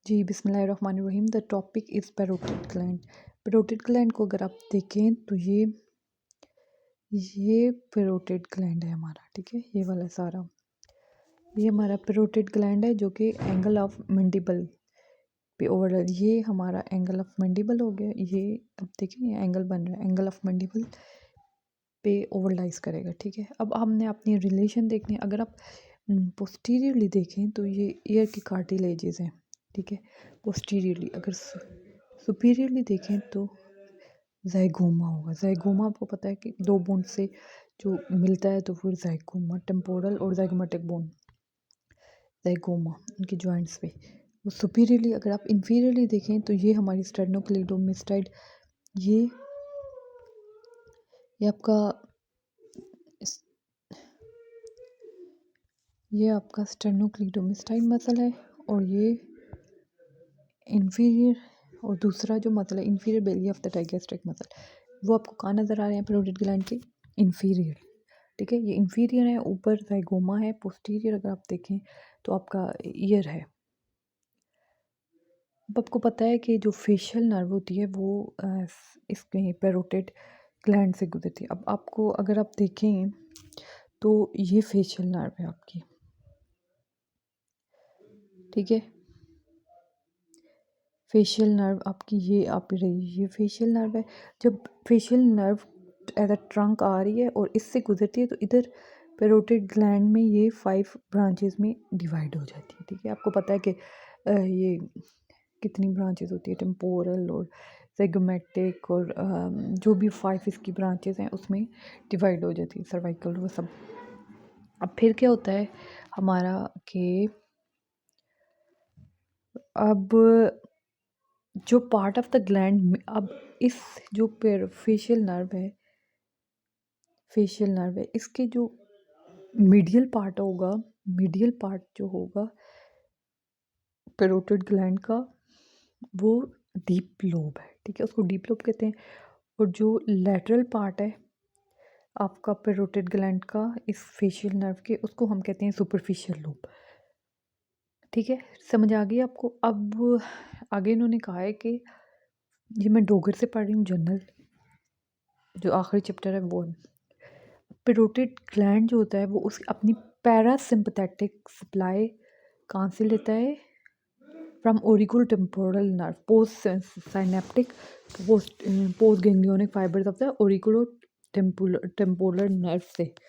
जी, बिस्मिल्लाहिर्रहमानिर्रहीम। The topic is parotid gland. Parotid gland को अगर आप देखें तो ये पैरोटिड ग्लैंड है हमारा, ठीक है? ये वाला सारा ये हमारा पैरोटिड ग्लैंड है जो कि एंगल ऑफ मैंडिबल पे ओवर, ये हमारा एंगल ऑफ मैंडिबल हो गया। ये अब देखिए ये एंगल बन रहा है, एंगल ऑफ मैंडिबल पे ओवरलाइज करेगा, ठीक है? अब हमने अपनी रिलेशन देखनी है। अगर आप पोस्टीरियरली देखें तो ये ईयर की कार्टिलेजेस हैं, ठीक है? पोस्टीरियरली अगर सुपीरियरली देखें तो ज़ाइगोमा होगा। ज़ाइगोमा आपको पता है कि दो बोन से जो मिलता है तो फिर ज़ाइगोमा, टेम्पोरल और ज़ाइगोमेटिक बोन, ज़ाइगोमा उनकी जॉइंट्स पे। वो सुपीरियरली अगर आप इंफीरियरली देखें तो ये हमारी स्टेरनोक्लेडोमास्टाइड, ये ये आपका ये आपका स्टेरनोक्लेडोमास्टाइड मसल है। और ये इंफीरियर, और दूसरा जो मसल है inferior belly of the digastric muscle, वो आपको कहाँ नज़र आ रहे हैं? पैरोटिड ग्लैंड के इंफीरियर, ठीक है? ये इंफीरियर है, ऊपर ज़ाइगोमा है। पोस्टीरियर अगर आप देखें तो आपका ईयर है। अब आपको पता है कि जो फेशियल नर्व होती है वो इसमें पैरोटिड ग्लैंड से गुजरती है। अब आपको अगर आप देखें तो ये फेशियल नर्व है आपकी, ठीक है? फेशियल नर्व आपकी ये आप रही, ये फेशियल नर्व है। जब facial nerve as a trunk आ रही है और इससे गुजरती है तो इधर पैरोटिड ग्लैंड में ये 5 ब्रांचेस में डिवाइड हो जाती है, ठीक है? आपको पता है कि ये कितनी ब्रांचेस होती है, टेम्पोरल और ज़ैगोमेटिक और जो भी 5 इसकी ब्रांचेस हैं उसमें डिवाइड हो जाती है, सर्वाइकल वो सब। अब फिर क्या होता है हमारा कि अब जो पार्ट ऑफ द ग्लैंड, अब इस जो फेशियल नर्व है इसके जो मीडियल पार्ट होगा, मीडियल पार्ट जो होगा पैरोटिड ग्लैंड का, वो डीप लोब है, ठीक है? उसको डीप लोब कहते हैं। और जो लेटरल पार्ट है आपका पैरोटिड ग्लैंड का इस फेशियल नर्व के, उसको हम कहते हैं सुपरफिशियल लोब, ठीक है? समझ आ गई आपको? अब आगे इन्होंने कहा है कि ये मैं डोगर से पढ़ रही हूँ, जर्नल जो आखिरी चैप्टर है वो है। पैरोटिड ग्लैंड जो होता है वो उस अपनी पैरासिम्पथेटिक सप्लाई कहाँ से लेता है? From auriculo temporal nerve, post synaptic post ganglionic fibres of the auriculo temporal nerve से।